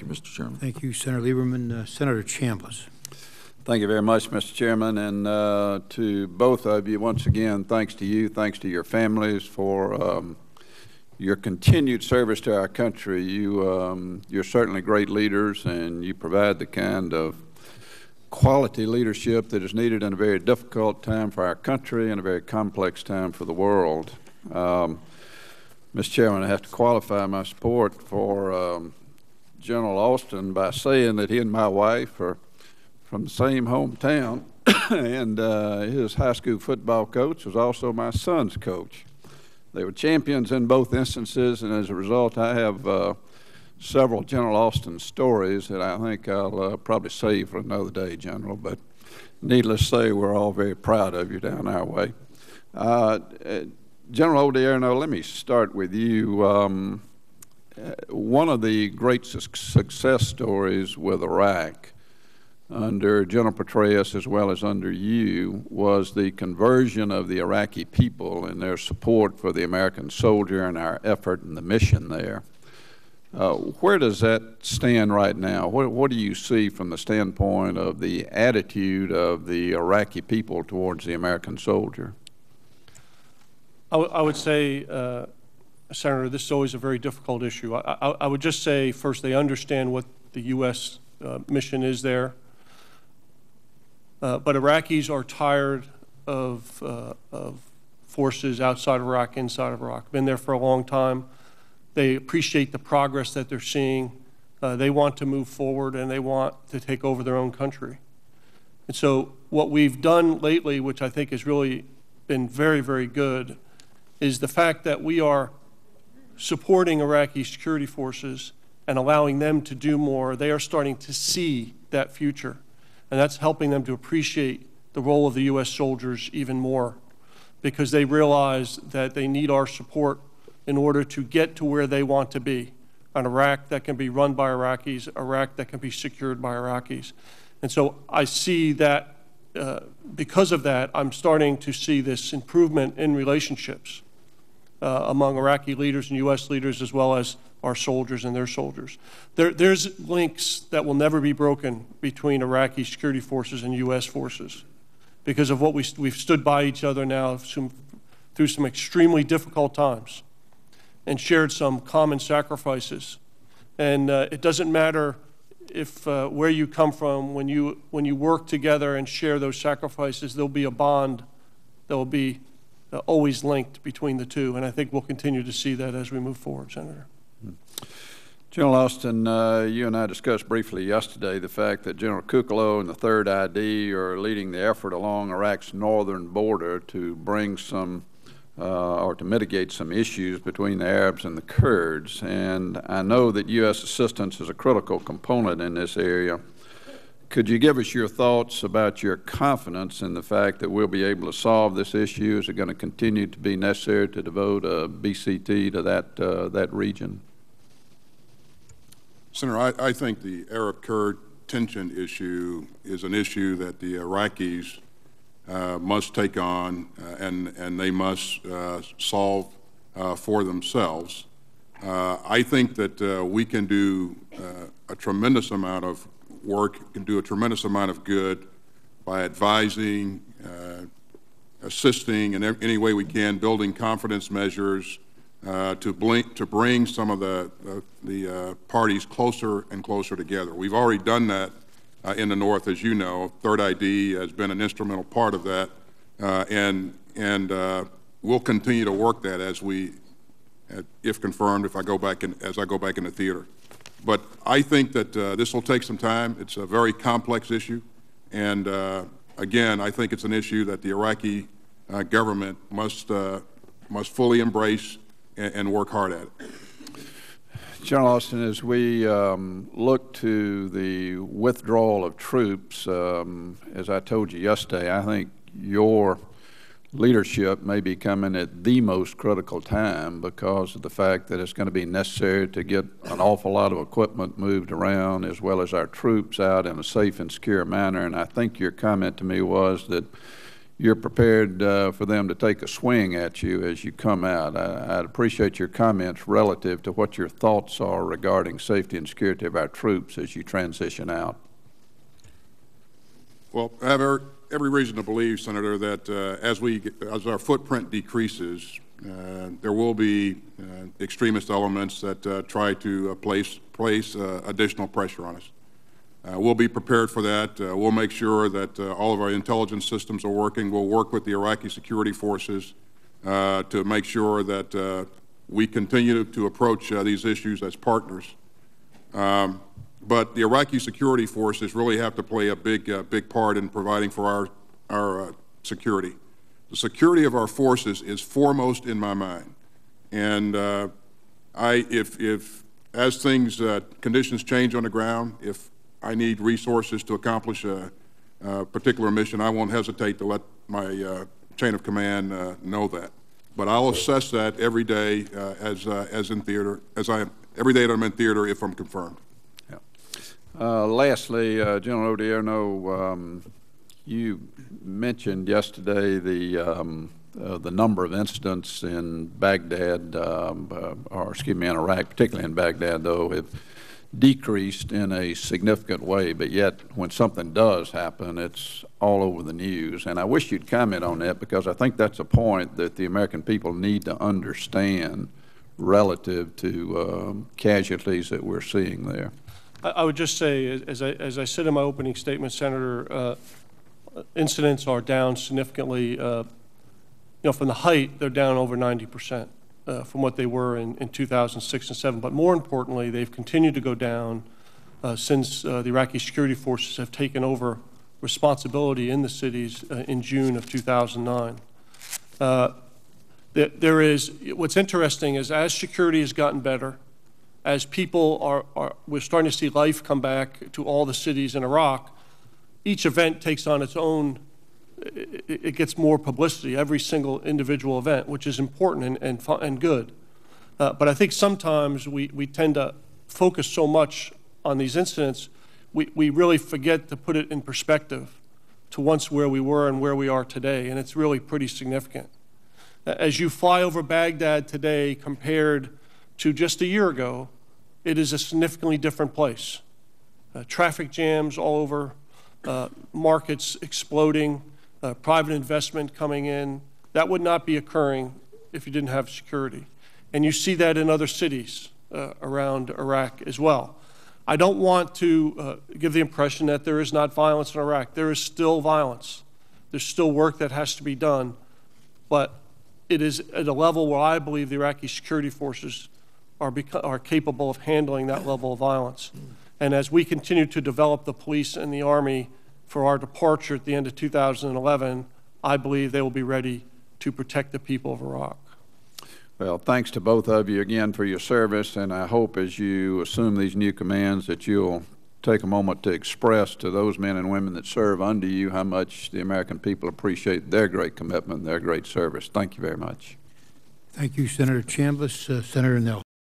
you, Mr. Chairman. Thank you, Senator Lieberman. Senator Chambliss. Thank you very much, Mr. Chairman, and to both of you, once again, thanks to you, thanks to your families for your continued service to our country. You're certainly great leaders, and you provide the kind of quality leadership that is needed in a very difficult time for our country and a very complex time for the world. Mr. Chairman, I have to qualify my support for General Austin by saying that he and my wife are from the same hometown, and his high school football coach was also my son's coach. They were champions in both instances, and as a result, I have several General Austin stories that I think I'll probably save for another day, General, but needless to say, we're all very proud of you down our way. General Odierno, let me start with you. One of the great success stories with Iraq under General Petraeus as well as under you was the conversion of the Iraqi people and their support for the American soldier and our effort and the mission there. Where does that stand right now? What do you see from the standpoint of the attitude of the Iraqi people towards the American soldier? I would say, Senator, this is always a very difficult issue. I would just say, first, they understand what the U.S. Mission is there. But Iraqis are tired of forces outside of Iraq, inside of Iraq. Been there for a long time. They appreciate the progress that they're seeing. They want to move forward, and they want to take over their own country. And so what we've done lately, which I think has really been very, very good, is the fact that we are supporting Iraqi security forces and allowing them to do more. They are starting to see that future. And that's helping them to appreciate the role of the U.S. soldiers even more, because they realize that they need our support in order to get to where they want to be, an Iraq that can be run by Iraqis, Iraq that can be secured by Iraqis. And so I see that because of that, I'm starting to see this improvement in relationships among Iraqi leaders and U.S. leaders, as well as our soldiers and their soldiers. There's links that will never be broken between Iraqi security forces and U.S. forces because of what we've stood by each other now through some extremely difficult times and shared some common sacrifices. And it doesn't matter if where you come from, when you work together and share those sacrifices, there'll be a bond that will be always linked between the two. And I think we'll continue to see that as we move forward, Senator. General Austin, you and I discussed briefly yesterday the fact that General Kukalo and the 3rd ID are leading the effort along Iraq's northern border to bring some or to mitigate some issues between the Arabs and the Kurds. And I know that U.S. assistance is a critical component in this area. Could you give us your thoughts about your confidence in the fact that we'll be able to solve this issue? Is it going to continue to be necessary to devote a BCT to that region? Senator, I think the Arab-Kurd tension issue is an issue that the Iraqis must take on and they must solve for themselves. I think that we can do a tremendous amount of work, can do a tremendous amount of good by advising, assisting in any way we can, building confidence measures, to bring some of the parties closer and closer together. We've already done that in the North, as you know. 3rd ID has been an instrumental part of that, and we'll continue to work that as if confirmed, as I go back in the theater. But I think that this will take some time. It's a very complex issue, and again, I think it's an issue that the Iraqi government must fully embrace and work hard at it. General Austin, as we look to the withdrawal of troops, as I told you yesterday, I think your leadership may be coming at the most critical time because of the fact that it's going to be necessary to get an awful lot of equipment moved around as well as our troops out in a safe and secure manner. And I think your comment to me was that you're prepared for them to take a swing at you as you come out. I'd appreciate your comments relative to what your thoughts are regarding safety and security of our troops as you transition out. Well, I have every reason to believe, Senator, that as our footprint decreases, there will be extremist elements that try to place additional pressure on us. We'll be prepared for that. We'll make sure that all of our intelligence systems are working. We'll work with the Iraqi security forces to make sure that we continue to approach these issues as partners. But the Iraqi security forces really have to play a big part in providing for our security. The security of our forces is foremost in my mind. And if as conditions change on the ground, if I need resources to accomplish a particular mission, I won't hesitate to let my chain of command know that. But I'll assess that every day every day that I'm in theater if I'm confirmed. Lastly, General Odierno, you mentioned yesterday the number of incidents in Baghdad, or excuse me, in Iraq, particularly in Baghdad, though, have decreased in a significant way, but yet when something does happen, it's all over the news. And I wish you'd comment on that, because I think that's a point that the American people need to understand relative to casualties that we're seeing there. I would just say, as I said in my opening statement, Senator, incidents are down significantly. From the height, they're down over 90% from what they were in 2006 and 7. But more importantly, they've continued to go down since the Iraqi security forces have taken over responsibility in the cities in June of 2009. What's interesting is, as security has gotten better, as people we're starting to see life come back to all the cities in Iraq, each event takes on its own, it gets more publicity, every single individual event, which is important and good. But I think sometimes we tend to focus so much on these incidents, we really forget to put it in perspective to once where we were and where we are today, and it's really pretty significant. As you fly over Baghdad today compared to just a year ago, it is a significantly different place. Traffic jams all over, markets exploding, private investment coming in. That would not be occurring if you didn't have security. And you see that in other cities around Iraq as well. I don't want to give the impression that there is not violence in Iraq. There is still violence. There's still work that has to be done. But it is at a level where I believe the Iraqi security forces are capable of handling that level of violence. And as we continue to develop the police and the Army for our departure at the end of 2011, I believe they will be ready to protect the people of Iraq. Well, thanks to both of you again for your service, and I hope as you assume these new commands that you'll take a moment to express to those men and women that serve under you how much the American people appreciate their great commitment and their great service. Thank you very much. Thank you, Senator Chambliss. Senator Nell.